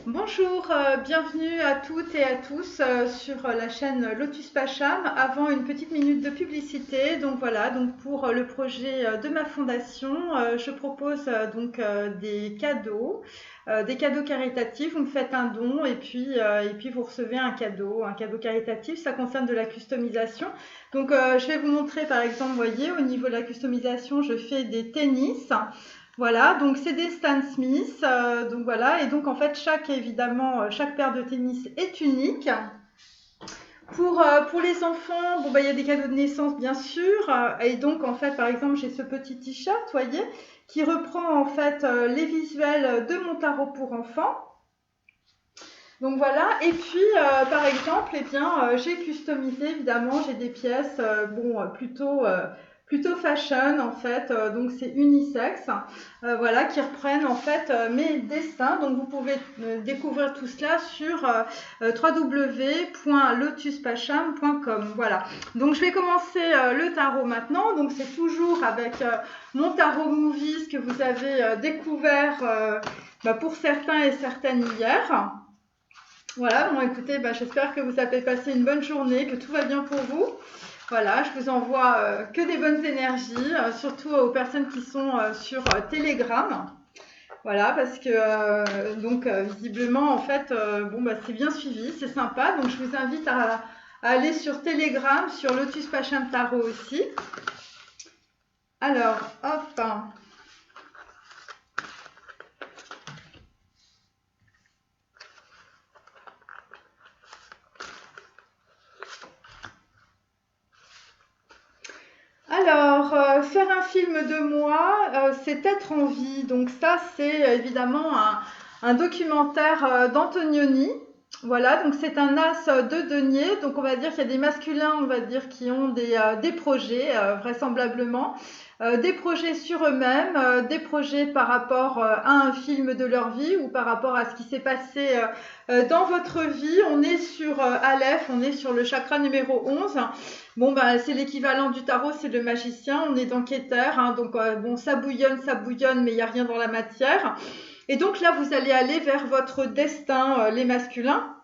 Bonjour, bienvenue à toutes et à tous sur la chaîne Lotus Pacham. Avant une petite minute de publicité, donc voilà, donc pour le projet de ma fondation, je propose des cadeaux caritatifs. Vous me faites un don et puis vous recevez un cadeau caritatif. Ça concerne de la customisation. Donc je vais vous montrer par exemple, vous voyez, au niveau de la customisation, je fais des tennis. Voilà, donc c'est des Stan Smith, donc voilà, et donc en fait chaque paire de tennis est unique. Pour les enfants, bon bah il y a des cadeaux de naissance bien sûr, et donc en fait par exemple j'ai ce petit t-shirt, voyez, qui reprend en fait les visuels de mon tarot pour enfants. Donc voilà, et puis par exemple, eh bien, j'ai customisé évidemment, j'ai des pièces plutôt fashion en fait, donc c'est unisexe, voilà, qui reprennent en fait mes dessins. Donc vous pouvez découvrir tout cela sur www.lotuspacham.com. Voilà, donc je vais commencer le tarot maintenant. Donc c'est toujours avec mon tarot Movies que vous avez découvert pour certains et certaines hier. Voilà, bon écoutez, j'espère que vous avez passé une bonne journée, que tout va bien pour vous. Voilà, je vous envoie que des bonnes énergies, surtout aux personnes qui sont sur Telegram. Voilà, parce que visiblement, en fait, c'est bien suivi, c'est sympa. Donc je vous invite à aller sur Telegram, sur Lotus Pacham Tarot aussi. Alors, hop. Alors, faire un film de moi, c'est être en vie. Donc ça, c'est évidemment un documentaire d'Antonioni. Voilà, donc c'est un as de denier. Donc on va dire qu'il y a des masculins, on va dire, qui ont des projets, vraisemblablement. Des projets sur eux-mêmes, des projets par rapport à un film de leur vie ou par rapport à ce qui s'est passé dans votre vie. On est sur Aleph, on est sur le chakra numéro 11. Bon, c'est l'équivalent du tarot, c'est le magicien. On est dans Keter, hein, donc ça bouillonne, mais il n'y a rien dans la matière. Et donc là, vous allez aller vers votre destin, les masculins.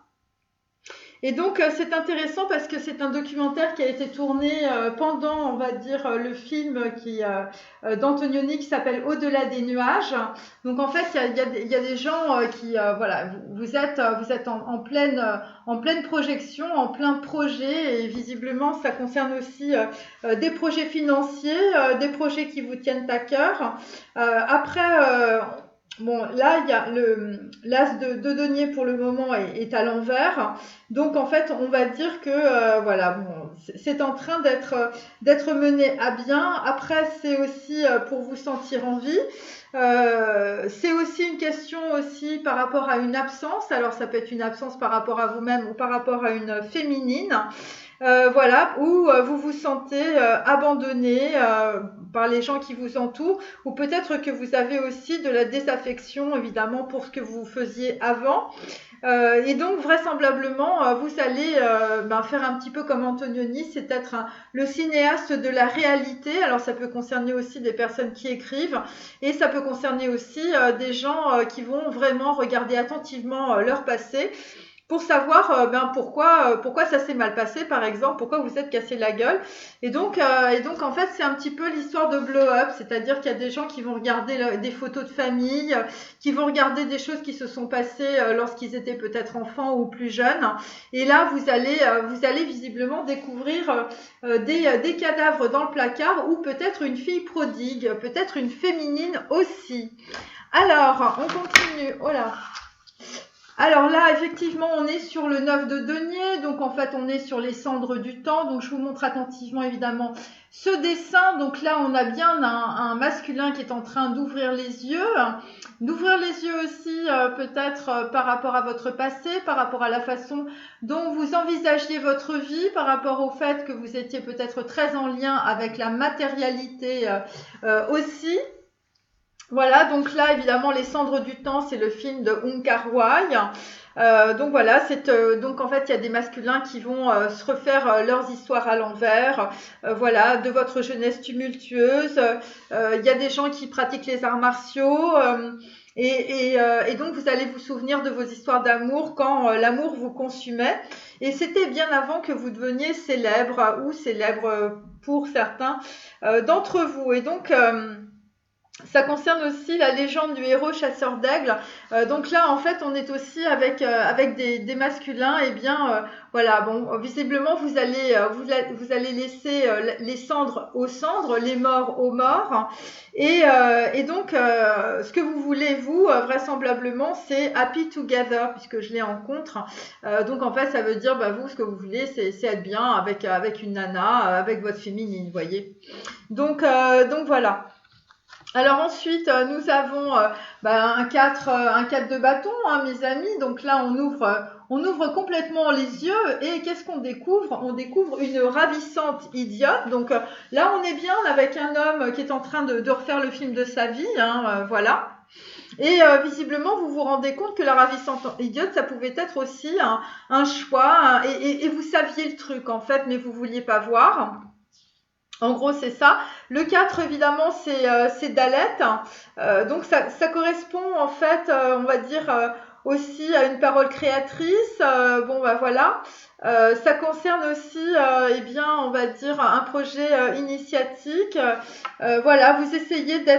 Et donc, c'est intéressant parce que c'est un documentaire qui a été tourné pendant, on va dire, le film d'Antonioni qui s'appelle Au-delà des nuages. Donc, en fait, il y a des gens voilà, vous êtes en pleine projection, en plein projet, et visiblement, ça concerne aussi des projets financiers, des projets qui vous tiennent à cœur. Après, bon, là, il y a l'as de denier pour le moment est à l'envers. Donc, en fait, on va dire que voilà, bon, c'est en train d'être mené à bien. Après, c'est aussi pour vous sentir en vie. C'est aussi une question aussi par rapport à une absence. Alors, ça peut être une absence par rapport à vous-même ou par rapport à une féminine. Voilà, où vous vous sentez abandonné par les gens qui vous entourent, ou peut-être que vous avez aussi de la désaffection, évidemment, pour ce que vous faisiez avant. Et donc, vraisemblablement, vous allez faire un petit peu comme Antonioni, c'est être le cinéaste de la réalité. Alors, ça peut concerner aussi des personnes qui écrivent, et ça peut concerner aussi des gens qui vont vraiment regarder attentivement leur passé pour savoir pourquoi ça s'est mal passé, par exemple, pourquoi vous êtes cassé la gueule. Et donc en fait, c'est un petit peu l'histoire de blow-up, c'est-à-dire qu'il y a des gens qui vont regarder des photos de famille, qui vont regarder des choses qui se sont passées lorsqu'ils étaient peut-être enfants ou plus jeunes. Et là, vous allez visiblement découvrir des cadavres dans le placard ou peut-être une fille prodigue, peut-être une féminine aussi. Alors, on continue. Oh là. Alors là, effectivement, on est sur le 9 de denier, donc en fait, on est sur les cendres du temps. Donc je vous montre attentivement, évidemment, ce dessin. Donc là, on a bien un masculin qui est en train d'ouvrir les yeux. D'ouvrir les yeux aussi, peut-être par rapport à votre passé, par rapport à la façon dont vous envisagiez votre vie, par rapport au fait que vous étiez peut-être très en lien avec la matérialité aussi. Voilà, donc là, évidemment, Les Cendres du Temps, c'est le film de Wong Kar-wai. Donc voilà, donc en fait, il y a des masculins qui vont se refaire leurs histoires à l'envers. Voilà, de votre jeunesse tumultueuse. Il y a des gens qui pratiquent les arts martiaux. Et donc, vous allez vous souvenir de vos histoires d'amour quand l'amour vous consumait. Et c'était bien avant que vous deveniez célèbre ou célèbre pour certains d'entre vous. Et donc, ça concerne aussi la légende du héros chasseur d'aigle. Donc là, en fait, on est aussi avec des masculins. Et bien, voilà, bon, visiblement, vous allez laisser les cendres aux cendres, les morts aux morts. Et donc, ce que vous voulez, vous, vraisemblablement, c'est happy together, puisque je l'ai en contre. Donc, en fait, ça veut dire, bah, vous, ce que vous voulez, c'est être bien avec une nana, avec votre féminine, vous voyez. Donc voilà. Alors ensuite, nous avons un 4 de bâton, hein, mes amis. Donc là, on ouvre complètement les yeux et qu'est-ce qu'on découvre? On découvre une ravissante idiote. Donc là, on est bien avec un homme qui est en train de refaire le film de sa vie, hein, voilà. Et visiblement, vous vous rendez compte que la ravissante idiote, ça pouvait être aussi un choix. Et vous saviez le truc, en fait, mais vous vouliez pas voir. En gros, c'est ça. Le 4, évidemment, c'est Dalet. Donc, ça correspond, en fait, on va dire, aussi à une parole créatrice. Bon, bah voilà. Ça concerne aussi, eh bien, on va dire, un projet initiatique. Voilà, vous essayez de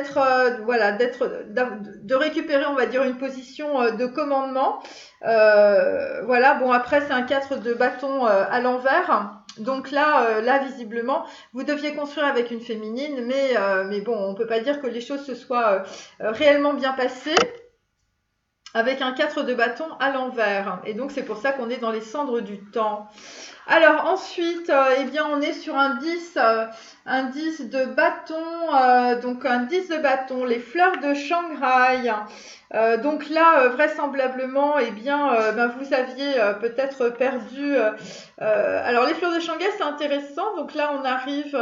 récupérer, on va dire, une position de commandement. Voilà, bon, après, c'est un 4 de bâton à l'envers. Donc là, visiblement, vous deviez construire avec une féminine, mais bon, on ne peut pas dire que les choses se soient réellement bien passées avec un 4 de bâton à l'envers. Et donc, c'est pour ça qu'on est dans les cendres du temps. Alors ensuite, eh bien, on est sur un 10 de bâton, donc un 10 de bâton, les fleurs de Shanghai. Donc là, vraisemblablement, eh bien, vous aviez peut-être perdu. Alors les fleurs de Shanghai, c'est intéressant. Donc là, on arrive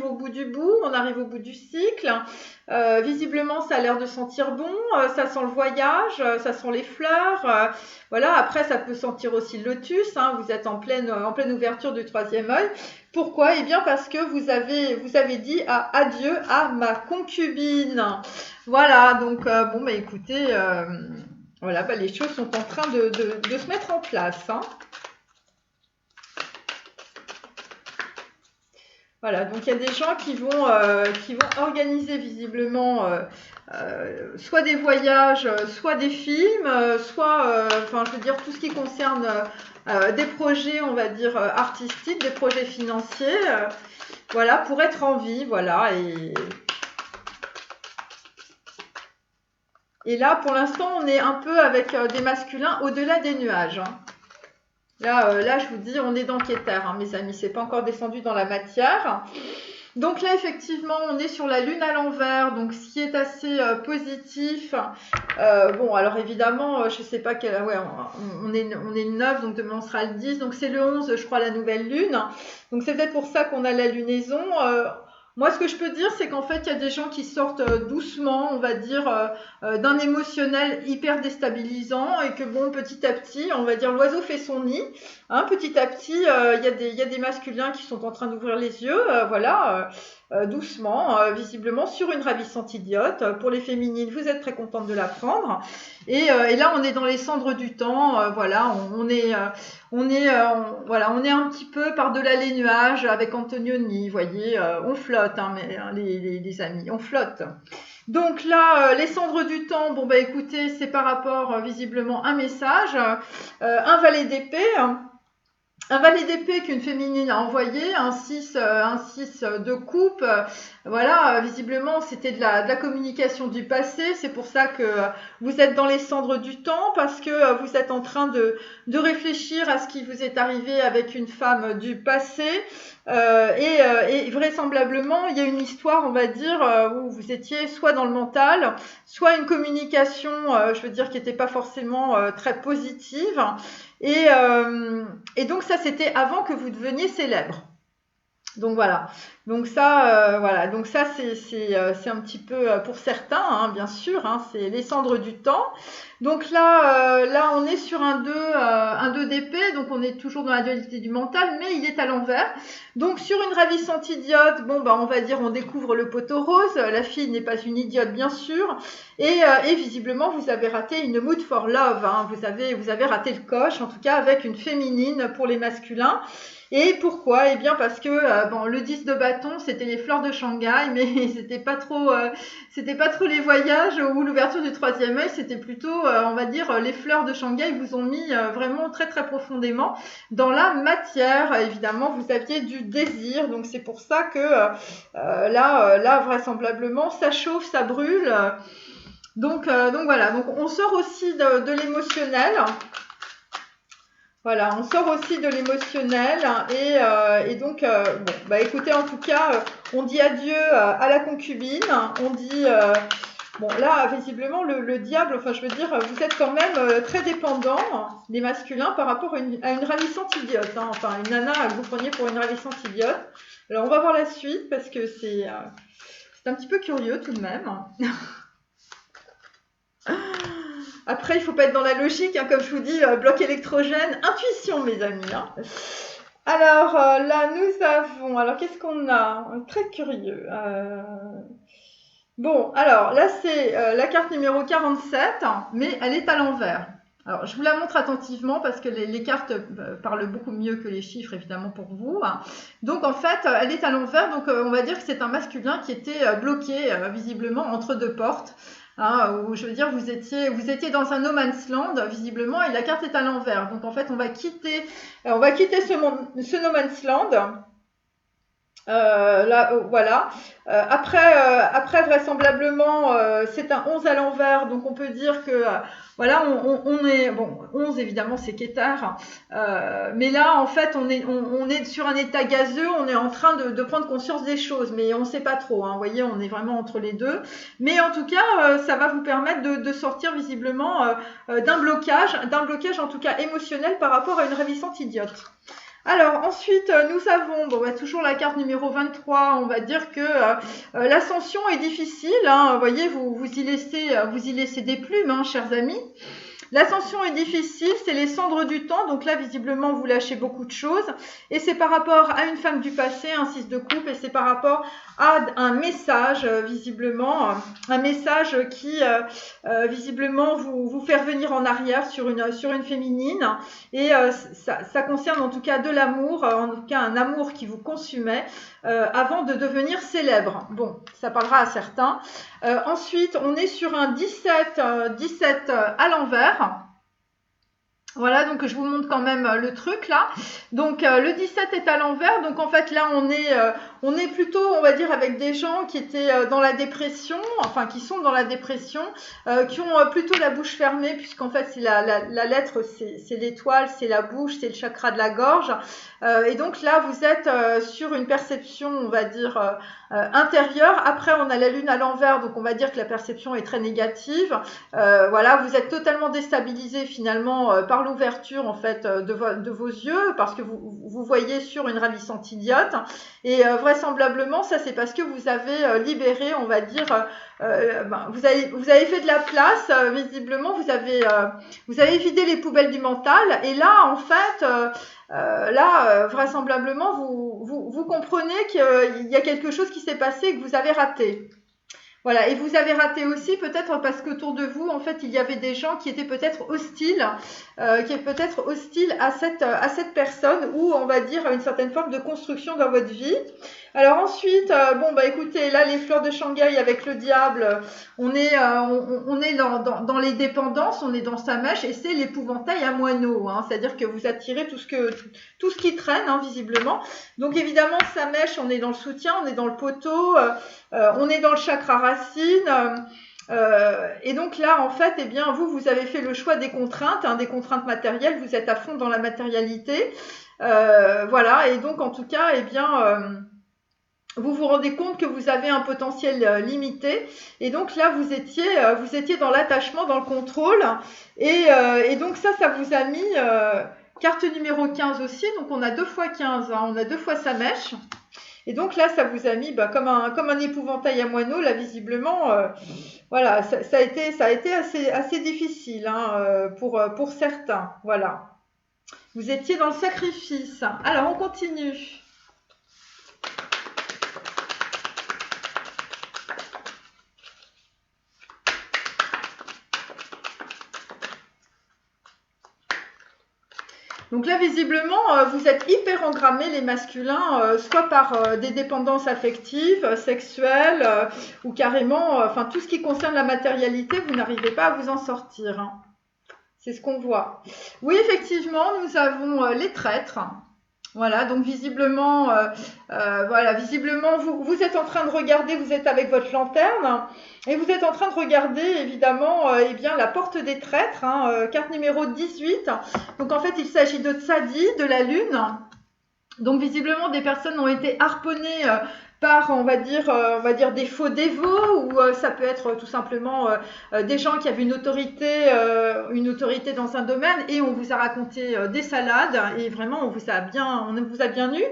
au bout du bout, on arrive au bout du cycle. Visiblement, ça a l'air de sentir bon. Ça sent le voyage, ça sent les fleurs. Voilà. Après, ça peut sentir aussi le lotus. Hein, vous êtes en pleine ouverture du troisième œil. Pourquoi? Eh bien, parce que vous avez dit adieu à ma concubine. Voilà, donc bon, bah écoutez, voilà, bah, les choses sont en train de se mettre en place. Hein. Voilà, donc il y a des gens qui vont organiser visiblement soit des voyages, soit des films, soit, enfin, je veux dire, tout ce qui concerne des projets, on va dire, artistiques, des projets financiers, voilà, pour être en vie, voilà, et là, pour l'instant, on est un peu avec des masculins au-delà des nuages. Hein. Là, je vous dis, on est dans Keter, hein, mes amis. C'est pas encore descendu dans la matière. Donc là, effectivement, on est sur la lune à l'envers, donc ce qui est assez positif. Bon, alors évidemment, je sais pas quel... Ouais, on est le 9, donc demain on sera le 10. Donc c'est le 11, je crois, la nouvelle lune. Donc c'est peut-être pour ça qu'on a la lunaison. Moi, ce que je peux dire, c'est qu'en fait, il y a des gens qui sortent doucement, on va dire, d'un émotionnel hyper déstabilisant et que, bon, petit à petit, on va dire, l'oiseau fait son nid. Hein, petit à petit, il y a des masculins qui sont en train d'ouvrir les yeux, voilà, doucement, visiblement, sur une ravissante idiote. Pour les féminines, vous êtes très contentes de l'apprendre. Et là, on est dans les cendres du temps, voilà, on est un petit peu par-delà les nuages avec Antonioni, vous voyez, on flotte, hein, les amis, on flotte. Donc là, les cendres du temps, bon bah écoutez, c'est par rapport visiblement à un message, un valet d'épée. Un valet d'épée qu'une féminine a envoyé, un 6 de coupe, voilà, visiblement c'était de la communication du passé, c'est pour ça que vous êtes dans les cendres du temps, parce que vous êtes en train de réfléchir à ce qui vous est arrivé avec une femme du passé, et vraisemblablement il y a une histoire, on va dire, où vous étiez soit dans le mental, soit une communication, je veux dire, qui n'était pas forcément très positive, et donc ça, c'était avant que vous deveniez célèbre. Donc voilà. Donc ça, voilà, donc ça c'est un petit peu pour certains, hein, bien sûr, hein, c'est les cendres du temps. Donc là on est sur un 2 d'épée, donc on est toujours dans la dualité du mental, mais il est à l'envers. Donc sur une ravissante idiote, bon bah on va dire on découvre le poteau rose, la fille n'est pas une idiote bien sûr, et visiblement vous avez raté une mood for love, hein, vous avez raté le coche, en tout cas avec une féminine pour les masculins. Et pourquoi? Eh bien parce que bon, le 10 de bâton, c'était les fleurs de Shanghai, mais c'était pas trop les voyages ou l'ouverture du troisième œil, c'était plutôt, on va dire, les fleurs de Shanghai vous ont mis vraiment très très profondément dans la matière. Évidemment, vous aviez du désir, donc c'est pour ça que là, vraisemblablement, ça chauffe, ça brûle. Donc voilà, donc on sort aussi de l'émotionnel. Voilà, on sort aussi de l'émotionnel et donc, bon, bah écoutez, en tout cas, on dit adieu à la concubine, on dit, bon là, visiblement, le diable, enfin je veux dire, vous êtes quand même très dépendants, les masculins, par rapport à une ravissante idiote, hein, enfin une nana que vous preniez pour une ravissante idiote. Alors on va voir la suite parce que c'est un petit peu curieux tout de même. Après, il ne faut pas être dans la logique, hein, comme je vous dis, bloc électrogène, intuition, mes amis. Hein. Alors, là, nous avons... Alors, qu'est-ce qu'on a? Très curieux. Bon, alors, là, c'est la carte numéro 47, mais elle est à l'envers. Alors, je vous la montre attentivement parce que les cartes parlent beaucoup mieux que les chiffres, évidemment, pour vous. Hein. Donc, en fait, elle est à l'envers. Donc, on va dire que c'est un masculin qui était bloqué, visiblement, entre deux portes. Hein, où je veux dire, vous étiez dans un no man's land, visiblement, et la carte est à l'envers. Donc, en fait, on va quitter ce no man's land. Là, voilà. Après, vraisemblablement, c'est un 11 à l'envers, donc on peut dire que voilà, on est bon. 11 évidemment, c'est Kétar, mais là, en fait, on est sur un état gazeux, on est en train de prendre conscience des choses, mais on ne sait pas trop. Hein, vous voyez, on est vraiment entre les deux. Mais en tout cas, ça va vous permettre de sortir visiblement d'un blocage en tout cas émotionnel par rapport à une ravissante idiote. Alors ensuite, nous avons toujours la carte numéro 23. On va dire que l'ascension est difficile. Hein, vous voyez, vous y laissez des plumes, hein, chers amis. L'ascension est difficile, c'est les cendres du temps. Donc là, visiblement, vous lâchez beaucoup de choses. Et c'est par rapport à une femme du passé, un 6 de coupe. Et c'est par rapport à un message, visiblement. Un message qui, visiblement, vous fait revenir en arrière sur une féminine. Et ça concerne en tout cas de l'amour, en tout cas un amour qui vous consumait avant de devenir célèbre. Bon, ça parlera à certains. Ensuite, on est sur un 17 à l'envers. Voilà, donc je vous montre quand même le truc là. Donc le 17 est à l'envers, donc en fait là on est plutôt, on va dire, avec des gens qui étaient dans la dépression, enfin qui sont dans la dépression, qui ont plutôt la bouche fermée, puisqu'en fait c'est la lettre, c'est l'étoile, c'est la bouche, c'est le chakra de la gorge. Et donc là vous êtes sur une perception, on va dire, intérieure. Après on a la lune à l'envers, donc on va dire que la perception est très négative. Voilà, vous êtes totalement déstabilisé finalement par l'ouverture en fait de vos yeux, parce que vous voyez sur une ravissante idiote, et vraisemblablement ça c'est parce que vous avez libéré, on va dire, vous avez fait de la place, visiblement vous avez vidé les poubelles du mental, et là en fait vraisemblablement vous comprenez qu'il y a quelque chose qui s'est passé et que vous avez raté. Voilà, et vous avez raté aussi peut-être parce qu'autour de vous, en fait, il y avait des gens qui étaient peut-être hostiles, à cette personne, ou on va dire une certaine forme de construction dans votre vie. Alors ensuite, écoutez, là les fleurs de Shanghai avec le diable, on est dans les dépendances, on est dans sa mèche, et c'est l'épouvantail à moineaux, hein, c'est-à-dire que vous attirez tout ce qui traîne, hein, visiblement. Donc évidemment, sa mèche, on est dans le soutien, on est dans le poteau, on est dans le chakra racine. Et donc là, en fait, eh bien, vous avez fait le choix des contraintes, hein, des contraintes matérielles. Vous êtes à fond dans la matérialité, voilà. Et donc, en tout cas, eh bien, vous vous rendez compte que vous avez un potentiel limité. Et donc là, vous étiez dans l'attachement, dans le contrôle. Et donc ça vous a mis carte numéro 15 aussi. Donc on a 2 fois 15, hein, on a 2 fois sa mèche. Et donc là, ça vous a mis comme un épouvantail à moineaux, là, visiblement, voilà, ça a été assez difficile hein, pour certains, voilà. Vous étiez dans le sacrifice. Alors, on continue. Donc là, visiblement, vous êtes hyper engrammés, les masculins, soit par des dépendances affectives, sexuelles, ou carrément, enfin tout ce qui concerne la matérialité, vous n'arrivez pas à vous en sortir. Hein. C'est ce qu'on voit. Oui, effectivement, nous avons les traîtres. Voilà, donc visiblement, visiblement, vous êtes en train de regarder, vous êtes avec votre lanterne, et vous êtes en train de regarder, évidemment, eh bien, la porte des traîtres, hein, carte numéro 18. Donc, en fait, il s'agit de Tzadi, de la lune. Donc, visiblement, des personnes ont été harponnées par, on va dire des faux dévots, ou ça peut être tout simplement des gens qui avaient une autorité dans un domaine, et on vous a raconté des salades, et vraiment on vous a bien eu.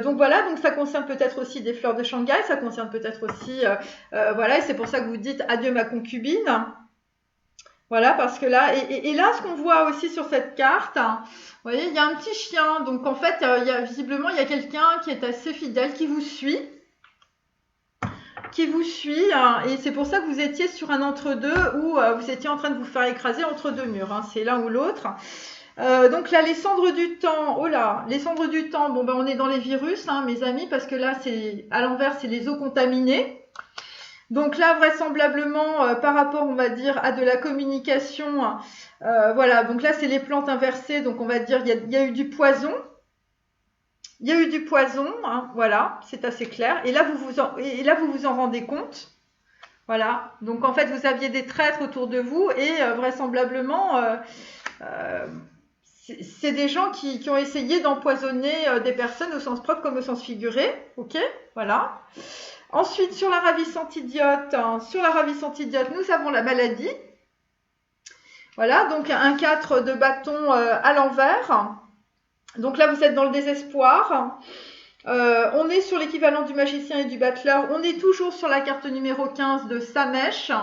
Donc voilà, donc ça concerne peut-être aussi des fleurs de Shanghai, ça concerne peut-être aussi, voilà, et c'est pour ça que vous dites adieu ma concubine. Voilà, parce que là, et là, ce qu'on voit aussi sur cette carte, vous voyez, il y a un petit chien. Donc, en fait, visiblement, il y a quelqu'un qui est assez fidèle, qui vous suit. Et c'est pour ça que vous étiez sur un entre-deux où vous étiez en train de vous faire écraser entre deux murs. Hein, c'est l'un ou l'autre. Donc là, les cendres du temps. Oh là, les cendres du temps. Bon, ben, on est dans les virus, hein, mes amis, parce que là, c'est à l'envers, c'est les eaux contaminées. Donc là, vraisemblablement, par rapport, on va dire, à de la communication, voilà, donc là, c'est les plantes inversées, donc on va dire, il y a eu du poison. Il y a eu du poison, hein, voilà, c'est assez clair. Et là, vous vous en rendez compte. Voilà, donc en fait, vous aviez des traîtres autour de vous et vraisemblablement, c'est des gens qui ont essayé d'empoisonner des personnes au sens propre comme au sens figuré. Ok, voilà. Ensuite, sur la ravissante idiote, nous avons la maladie. Voilà, donc un 4 de bâton à l'envers. Donc là, vous êtes dans le désespoir. On est sur l'équivalent du magicien et du battleur. On est toujours sur la carte numéro 15 de Samesh.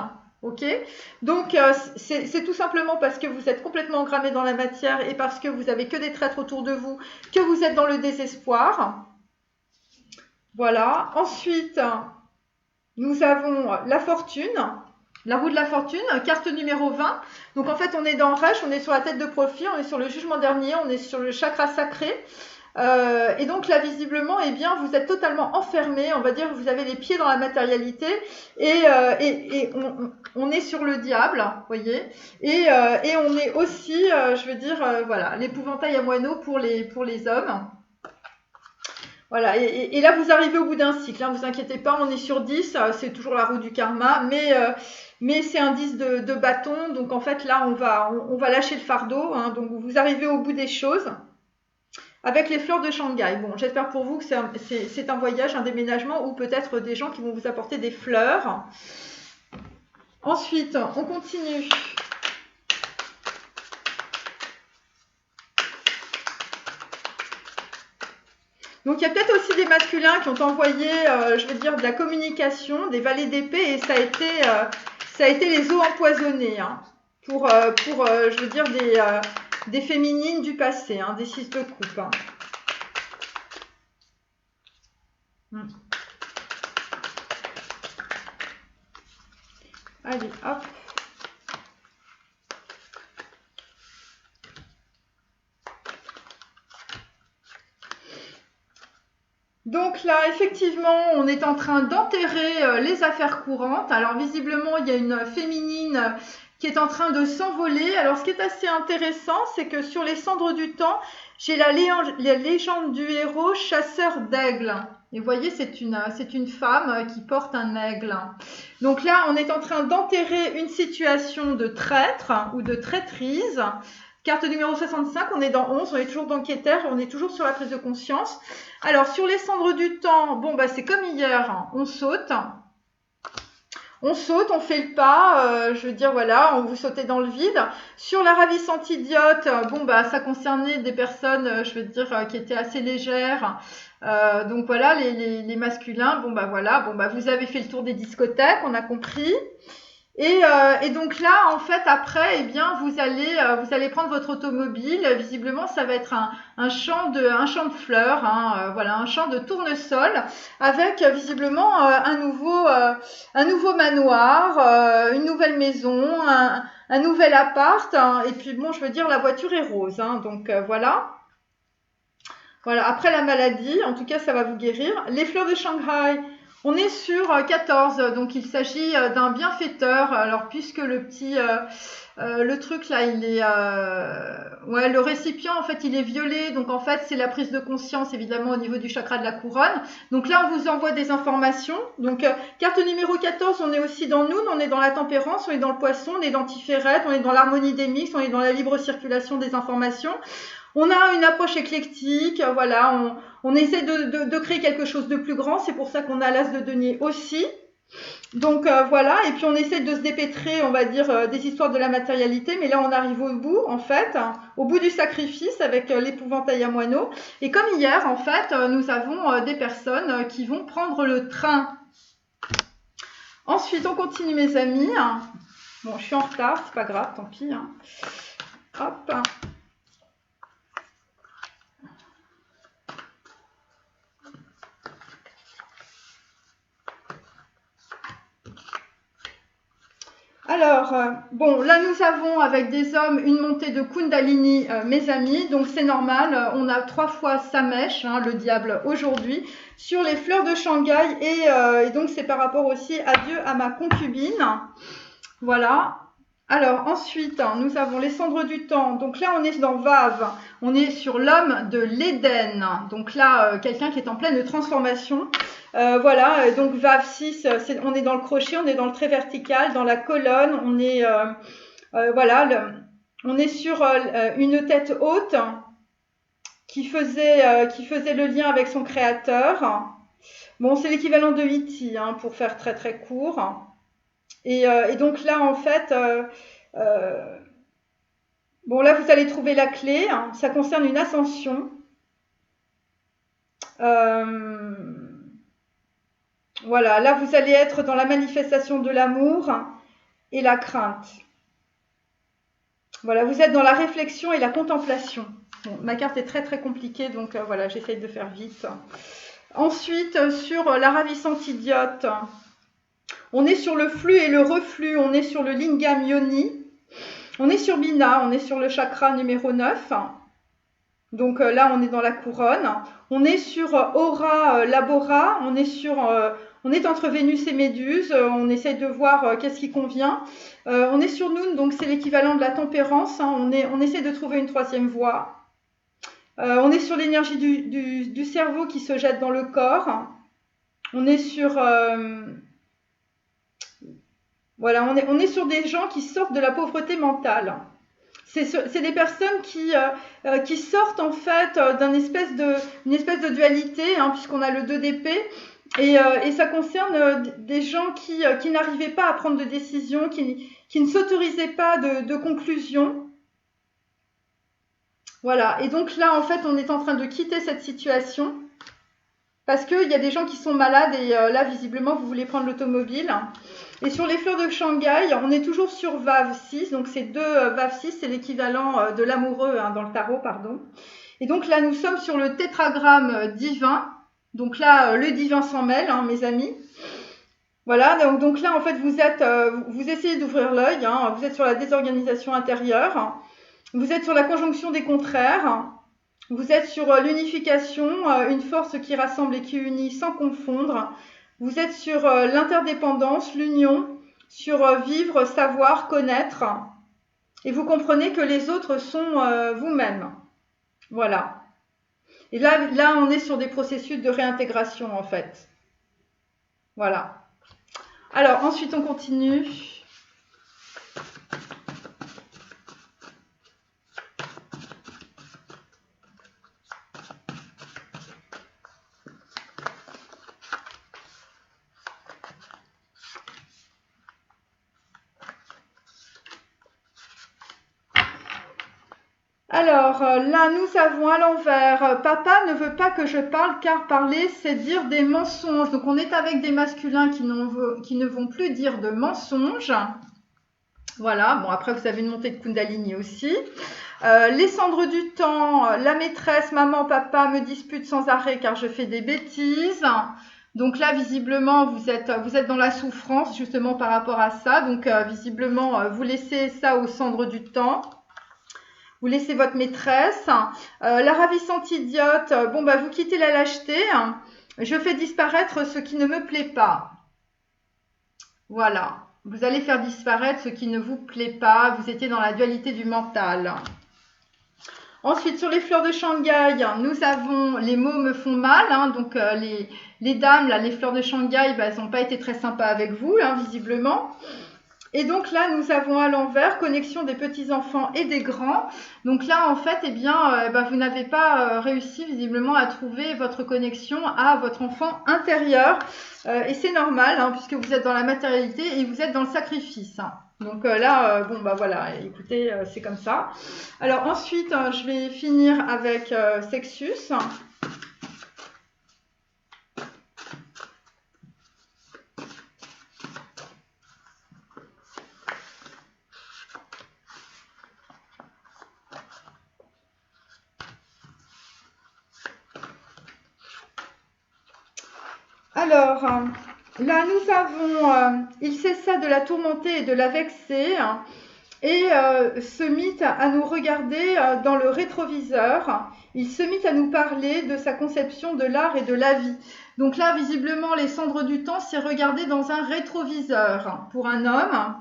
Ok, donc c'est tout simplement parce que vous êtes complètement engrammé dans la matière et parce que vous avez que des traîtres autour de vous que vous êtes dans le désespoir. Voilà. Ensuite, nous avons la fortune, la roue de la fortune, carte numéro 20. Donc en fait, on est dans Resh, on est sur la tête de profit, on est sur le jugement dernier, on est sur le chakra sacré. Et donc là, visiblement, eh bien, vous êtes totalement enfermé, on va dire, vous avez les pieds dans la matérialité et on est sur le diable, voyez. Et on est aussi, je veux dire, voilà, l'épouvantail à moineaux pour les hommes. Voilà, et là vous arrivez au bout d'un cycle, hein, vous inquiétez pas, on est sur 10, c'est toujours la roue du karma, mais c'est un 10 de bâton, donc en fait là on va lâcher le fardeau, hein, donc vous arrivez au bout des choses avec les fleurs de Shanghai. Bon, j'espère pour vous que c'est un voyage, un déménagement ou peut-être des gens qui vont vous apporter des fleurs. Ensuite, on continue. Donc il y a peut-être aussi des masculins qui ont envoyé, je veux dire, de la communication, des valets d'épée, et ça a été les eaux empoisonnées, hein, pour je veux dire, des féminines du passé, hein, des 6 de coupe. Hein. Allez, hop. Donc là, effectivement, on est en train d'enterrer les affaires courantes. Alors visiblement, il y a une féminine qui est en train de s'envoler. Alors ce qui est assez intéressant, c'est que sur les cendres du temps, j'ai la légende du héros chasseur d'aigle. Et vous voyez, c'est une femme qui porte un aigle. Donc là, on est en train d'enterrer une situation de traître ou de traîtrise. Carte numéro 65, on est dans 11, on est toujours dans Keter, on est toujours sur la prise de conscience. Alors, sur les cendres du temps, bon, bah, c'est comme hier, on saute. On saute, on fait le pas, je veux dire, voilà, on vous sautez dans le vide. Sur la ravissante idiote, bon, bah, ça concernait des personnes, je veux dire, qui étaient assez légères. Donc voilà, les masculins, bon, bah voilà, bon, bah, vous avez fait le tour des discothèques, on a compris. Et donc là, en fait, après, eh bien, vous allez prendre votre automobile. Visiblement, ça va être un champ de fleurs, hein, voilà, un champ de tournesol, avec visiblement un nouveau manoir, une nouvelle maison, un nouvel appart. Hein, et puis bon, je veux dire, la voiture est rose, hein, donc voilà. Voilà, après la maladie, en tout cas, ça va vous guérir. Les fleurs de Shanghai, on est sur 14, donc il s'agit d'un bienfaiteur. Alors, puisque le truc là, ouais, le récipient, en fait, il est violet. Donc, en fait, c'est la prise de conscience, évidemment, au niveau du chakra de la couronne. Donc là, on vous envoie des informations. Donc, carte numéro 14, on est aussi dans nous, on est dans la tempérance, on est dans le poisson, on est dans Tiferet, on est dans l'harmonie des mix, on est dans la libre circulation des informations. On a une approche éclectique, voilà, on essaie de créer quelque chose de plus grand, c'est pour ça qu'on a l'as de denier aussi. Donc voilà, et puis on essaie de se dépêtrer, on va dire, des histoires de la matérialité, mais là on arrive au bout, en fait, au bout du sacrifice avec l'épouvantail à moineaux. Et comme hier, en fait, nous avons des personnes qui vont prendre le train. Ensuite, on continue, mes amis. Bon, je suis en retard, c'est pas grave, tant pis. Hein. Hop. Alors, bon, là nous avons avec des hommes une montée de Kundalini, mes amis, donc c'est normal, on a 3 fois sa mèche, hein, le diable aujourd'hui, sur les fleurs de Shanghai, et donc c'est par rapport aussi à Dieu, à ma concubine, voilà. Alors ensuite, nous avons les cendres du temps, donc là on est dans Vave, on est sur l'homme de l'Éden, donc là quelqu'un qui est en pleine transformation. Voilà, donc Vave 6, on est dans le crochet, on est dans le trait vertical, dans la colonne, on est voilà, on est sur une tête haute qui faisait le lien avec son créateur. Bon, c'est l'équivalent de E.T. Hein, pour faire très très court. Et donc là, en fait, bon là vous allez trouver la clé. Hein, ça concerne une ascension. Voilà, là vous allez être dans la manifestation de l'amour et la crainte. Voilà, vous êtes dans la réflexion et la contemplation. Bon, ma carte est très très compliquée, donc voilà, j'essaye de faire vite. Ensuite, sur la ravissante idiote, on est sur le flux et le reflux, on est sur le lingam yoni, on est sur Bina, on est sur le chakra numéro 9. Donc là, on est dans la couronne. On est sur Aura Labora, on est entre Vénus et Méduse, on essaye de voir qu'est-ce qui convient. On est sur Noun, donc c'est l'équivalent de la tempérance, hein, on essaie de trouver une troisième voie. On est sur l'énergie du cerveau qui se jette dans le corps. On est sur... voilà, on est sur des gens qui sortent de la pauvreté mentale. C'est des personnes qui sortent en fait d'une espèce de dualité, hein, puisqu'on a le 2 d'épée, et ça concerne des gens qui n'arrivaient pas à prendre de décision, qui ne s'autorisaient pas de conclusion. Voilà, et donc là en fait on est en train de quitter cette situation, parce qu'il y a des gens qui sont malades, et là visiblement vous voulez prendre l'automobile. Et sur les fleurs de Shanghai, on est toujours sur Vave 6, donc c'est Vave 6, c'est l'équivalent de l'amoureux hein, dans le tarot, pardon. Et donc là, nous sommes sur le tétragramme divin, donc là, le divin s'en mêle, hein, mes amis. Voilà, donc là, en fait, vous essayez d'ouvrir l'œil, hein, vous êtes sur la désorganisation intérieure, vous êtes sur la conjonction des contraires, vous êtes sur l'unification, une force qui rassemble et qui unit sans confondre. Vous êtes sur l'interdépendance, l'union, sur vivre, savoir, connaître. Et vous comprenez que les autres sont vous-même. Voilà. Et là, on est sur des processus de réintégration, en fait. Voilà. Alors, ensuite, on continue. Alors, là, nous avons à l'envers, papa ne veut pas que je parle car parler, c'est dire des mensonges. Donc, on est avec des masculins qui ne vont plus dire de mensonges. Voilà, bon, après, vous avez une montée de Kundalini aussi. Les cendres du temps, la maîtresse, maman, papa me disputent sans arrêt car je fais des bêtises. Donc là, visiblement, vous êtes dans la souffrance justement par rapport à ça. Donc, visiblement, vous laissez ça aux cendres du temps. Vous laissez votre maîtresse. La ravissante idiote, bon, bah, vous quittez la lâcheté. Je fais disparaître ce qui ne me plaît pas. Voilà. Vous allez faire disparaître ce qui ne vous plaît pas. Vous étiez dans la dualité du mental. Ensuite, sur les fleurs de Shanghai, nous avons les mots me font mal. Hein, donc, les dames, là, les fleurs de Shanghai, bah, elles n'ont pas été très sympas avec vous, hein, visiblement. Et donc là, nous avons à l'envers connexion des petits-enfants et des grands. Donc là, en fait, eh bien, vous n'avez pas réussi visiblement à trouver votre connexion à votre enfant intérieur. Et c'est normal, hein, puisque vous êtes dans la matérialité et vous êtes dans le sacrifice. Hein. Donc là, bon, bah voilà, écoutez, c'est comme ça. Alors ensuite, je vais finir avec Sexus. Alors, là, nous avons, il cessa de la tourmenter et de la vexer et se mit à nous regarder dans le rétroviseur. Il se mit à nous parler de sa conception de l'art et de la vie. Donc là, visiblement, les cendres du temps, c'est regarder dans un rétroviseur pour un homme.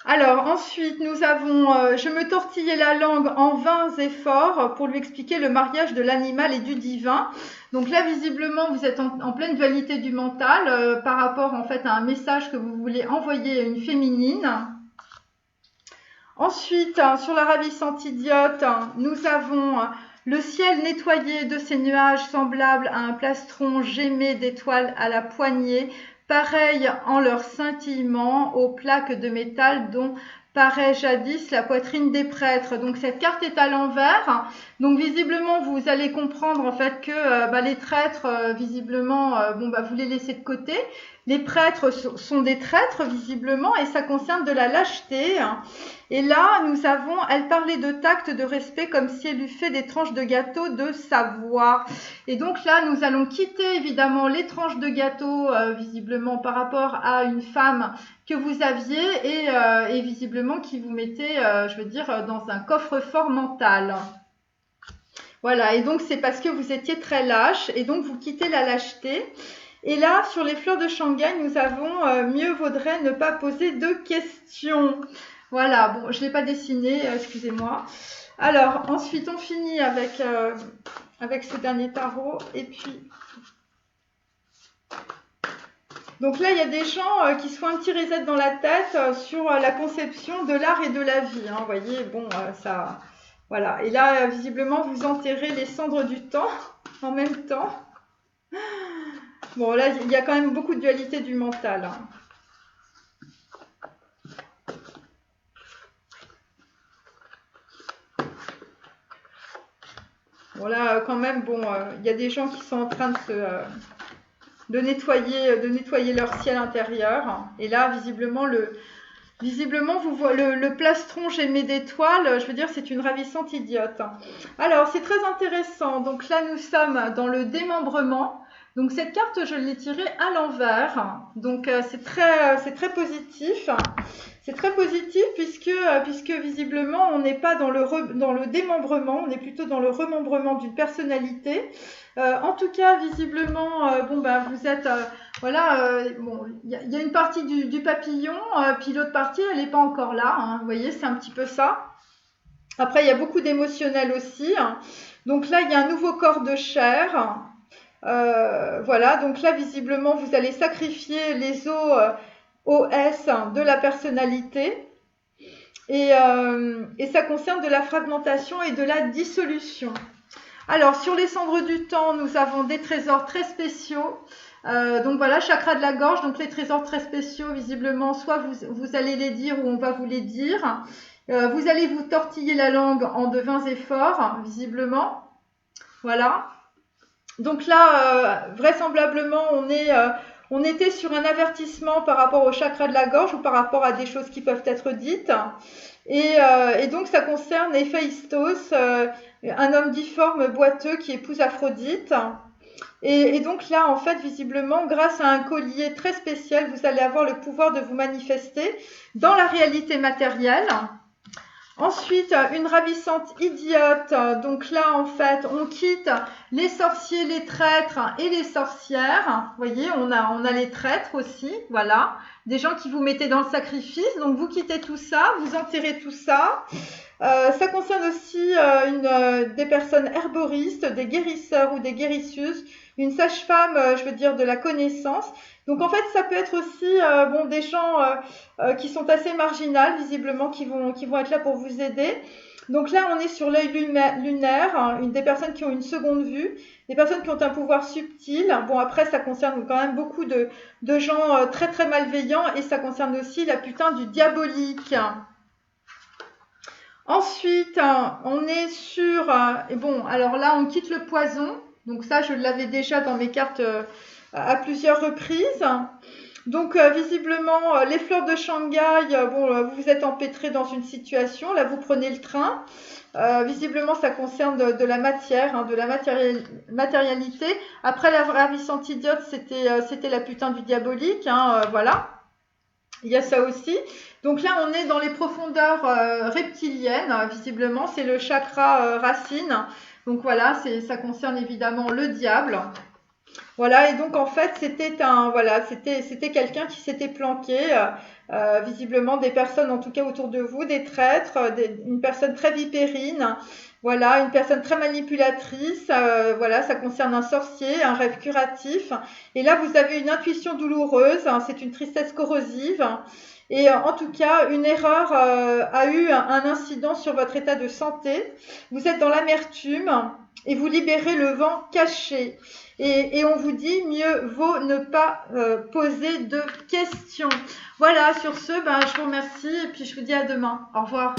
Alors ensuite, nous avons je me tortillais la langue en vains efforts pour lui expliquer le mariage de l'animal et du divin. Donc là, visiblement, vous êtes en pleine dualité du mental par rapport en fait à un message que vous voulez envoyer à une féminine. Ensuite, sur la ravissante idiote, nous avons le ciel nettoyé de ces nuages semblables à un plastron gémé d'étoiles à la poignée, pareil en leur scintillement aux plaques de métal dont paraît jadis la poitrine des prêtres. Donc cette carte est à l'envers. Donc visiblement vous allez comprendre en fait que les traîtres visiblement vous les laissez de côté. Les prêtres sont des traîtres visiblement et ça concerne de la lâcheté. Et là, nous avons, elle parlait de tact, de respect, comme si elle eût fait des tranches de gâteau de Savoie. Et donc là, nous allons quitter évidemment les tranches de gâteau, visiblement par rapport à une femme que vous aviez et visiblement qui vous mettait, dans un coffre-fort mental. Voilà, et donc c'est parce que vous étiez très lâche et donc vous quittez la lâcheté. Et là, sur les fleurs de Shanghai, nous avons mieux vaudrait ne pas poser de questions. Voilà, bon, je ne l'ai pas dessiné, excusez-moi. Alors, ensuite, on finit avec ce dernier tarot. Et puis, donc là, il y a des gens qui se font un petit reset dans la tête sur la conception de l'art et de la vie. Hein, vous voyez, bon, ça... Voilà, et là, visiblement, vous enterrez les cendres du temps en même temps. Bon, là, il y a quand même beaucoup de dualité du mental. Hein. Bon, là, quand même, il y a des gens qui sont en train de nettoyer leur ciel intérieur. Et là, visiblement, vous voyez le plastron gémé d'étoiles, je veux dire, c'est une ravissante idiote. Alors, c'est très intéressant. Donc là, nous sommes dans le démembrement. Donc cette carte, je l'ai tirée à l'envers. Donc c'est très positif. C'est très positif puisque visiblement, on n'est pas dans le démembrement, on est plutôt dans le remembrement d'une personnalité. En tout cas, visiblement, vous êtes... il y a une partie du papillon, puis l'autre partie, elle n'est pas encore là. Hein, vous voyez, c'est un petit peu ça. Après, il y a beaucoup d'émotionnel aussi. Hein. Donc là, il y a un nouveau corps de chair. Donc là, visiblement, vous allez sacrifier les OS de la personnalité. Et ça concerne de la fragmentation et de la dissolution. Alors, sur les cendres du temps, nous avons des trésors très spéciaux. Donc voilà, chakra de la gorge, donc les trésors très spéciaux, visiblement, soit vous allez les dire ou on va vous les dire. Vous allez vous tortiller la langue en de vains efforts, visiblement. Voilà. Donc là, vraisemblablement, on était sur un avertissement par rapport au chakra de la gorge ou par rapport à des choses qui peuvent être dites. Et donc, ça concerne Héphaïstos, un homme difforme, boiteux, qui épouse Aphrodite. Et donc là, en fait, visiblement, grâce à un collier très spécial, vous allez avoir le pouvoir de vous manifester dans la réalité matérielle. Ensuite, une ravissante idiote. Donc là, en fait, on quitte les sorciers, les traîtres et les sorcières. Vous voyez, on a les traîtres aussi, voilà. Des gens qui vous mettaient dans le sacrifice. Donc, vous quittez tout ça, vous enterrez tout ça. Ça concerne aussi des personnes herboristes, des guérisseurs ou des guérisseuses, une sage-femme, je veux dire, de la connaissance. Donc en fait, ça peut être aussi des gens qui sont assez marginales, visiblement, qui vont être là pour vous aider. Donc là, on est sur l'œil lunaire, hein, des personnes qui ont une seconde vue, des personnes qui ont un pouvoir subtil. Bon, après, ça concerne quand même beaucoup de gens très très malveillants et ça concerne aussi la putain du diabolique. Ensuite, on est sur... et bon, alors là, on quitte le poison. Donc ça, je l'avais déjà dans mes cartes à plusieurs reprises. Donc, visiblement, les fleurs de Shanghai, vous vous êtes empêtré dans une situation. Là, vous prenez le train. Visiblement, ça concerne de la matière, hein, de la matérialité. Après, la ravissante idiote, c'était la putain du diabolique. Hein, voilà. Il y a ça aussi. Donc là, on est dans les profondeurs reptiliennes, visiblement. C'est le chakra racine. Donc voilà, ça concerne évidemment le diable. Voilà, et donc en fait, c'était quelqu'un qui s'était planqué. Visiblement, des personnes, en tout cas autour de vous, des traîtres, une personne très vipérine. Voilà, une personne très manipulatrice. Voilà, ça concerne un sorcier, un rêve curatif. Et là, vous avez une intuition douloureuse. Hein, c'est une tristesse corrosive. Et en tout cas, une erreur a eu un incident sur votre état de santé. Vous êtes dans l'amertume et vous libérez le vent caché. Et on vous dit, mieux vaut ne pas poser de questions. Voilà, sur ce, je vous remercie et puis je vous dis à demain. Au revoir.